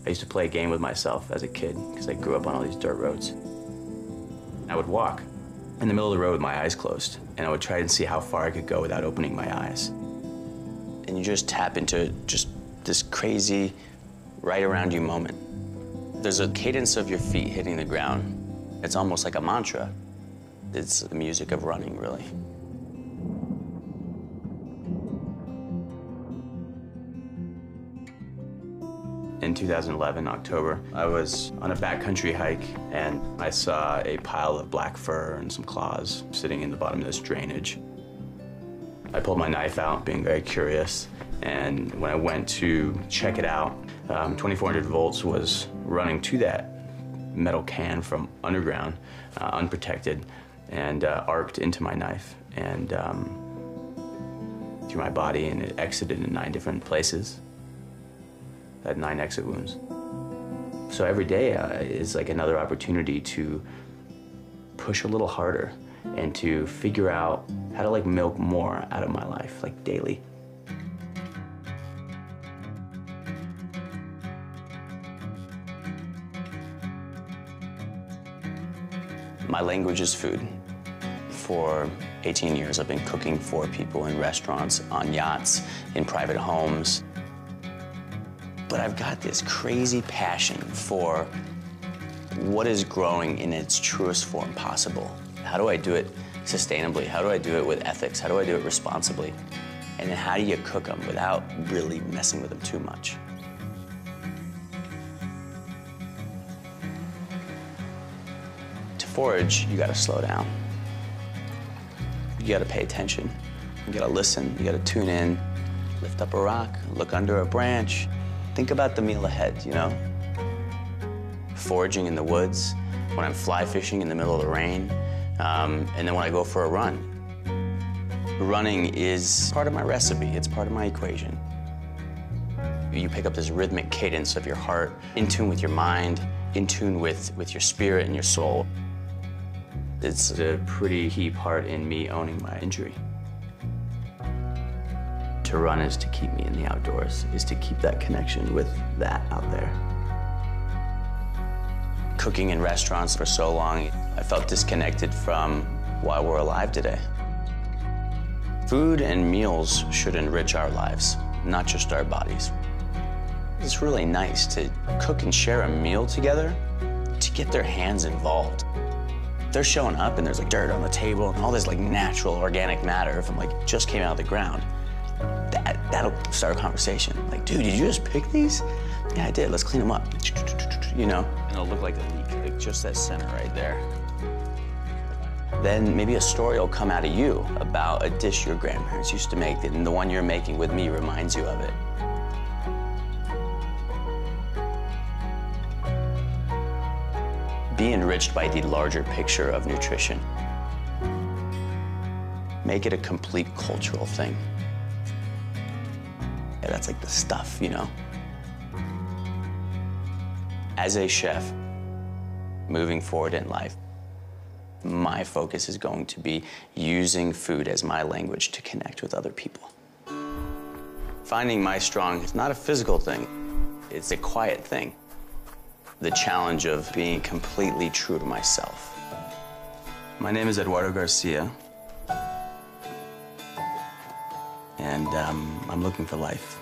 I used to play a game with myself as a kid because I grew up on all these dirt roads. I would walk in the middle of the road with my eyes closed, and I would try and see how far I could go without opening my eyes. And you just tap into just this crazy, right around you moment. There's a cadence of your feet hitting the ground. It's almost like a mantra. It's the music of running, really. In 2011, October, I was on a backcountry hike and I saw a pile of black fur and some claws sitting in the bottom of this drainage. I pulled my knife out, being very curious, and when I went to check it out, 2400 volts was running to that metal can from underground, unprotected, and arced into my knife and through my body, and it exited in 9 different places. I had 9 exit wounds. So every day is like another opportunity to push a little harder and to figure out how to like milk more out of my life, like daily. My language is food. For 18 years, I've been cooking for people in restaurants, on yachts, in private homes. But I've got this crazy passion for what is growing in its truest form possible. How do I do it sustainably? How do I do it with ethics? How do I do it responsibly? And then how do you cook them without really messing with them too much? To forage, you gotta slow down. You gotta pay attention. You gotta listen, you gotta tune in, lift up a rock, look under a branch. Think about the meal ahead, you know? Foraging in the woods, when I'm fly fishing in the middle of the rain, and then when I go for a run. Running is part of my recipe, it's part of my equation. You pick up this rhythmic cadence of your heart, in tune with your mind, in tune with your spirit and your soul. It's a pretty key part in me owning my injury. To run is to keep me in the outdoors, is to keep that connection with that out there. Cooking in restaurants for so long, I felt disconnected from why we're alive today. Food and meals should enrich our lives, not just our bodies. It's really nice to cook and share a meal together, to get their hands involved. They're showing up and there's like dirt on the table and all this like natural organic matter from like just came out of the ground. That'll start a conversation. Like, dude, did you just pick these? Yeah, I did. Let's clean them up. You know? And it'll look like a leak, like just that center right there. Then maybe a story will come out of you about a dish your grandparents used to make, and the one you're making with me reminds you of it. Be enriched by the larger picture of nutrition. Make it a complete cultural thing. Yeah, that's like the stuff, you know? As a chef, moving forward in life, my focus is going to be using food as my language to connect with other people. Finding my strong is not a physical thing, it's a quiet thing. The challenge of being completely true to myself. My name is Eduardo Garcia, and I'm looking for life.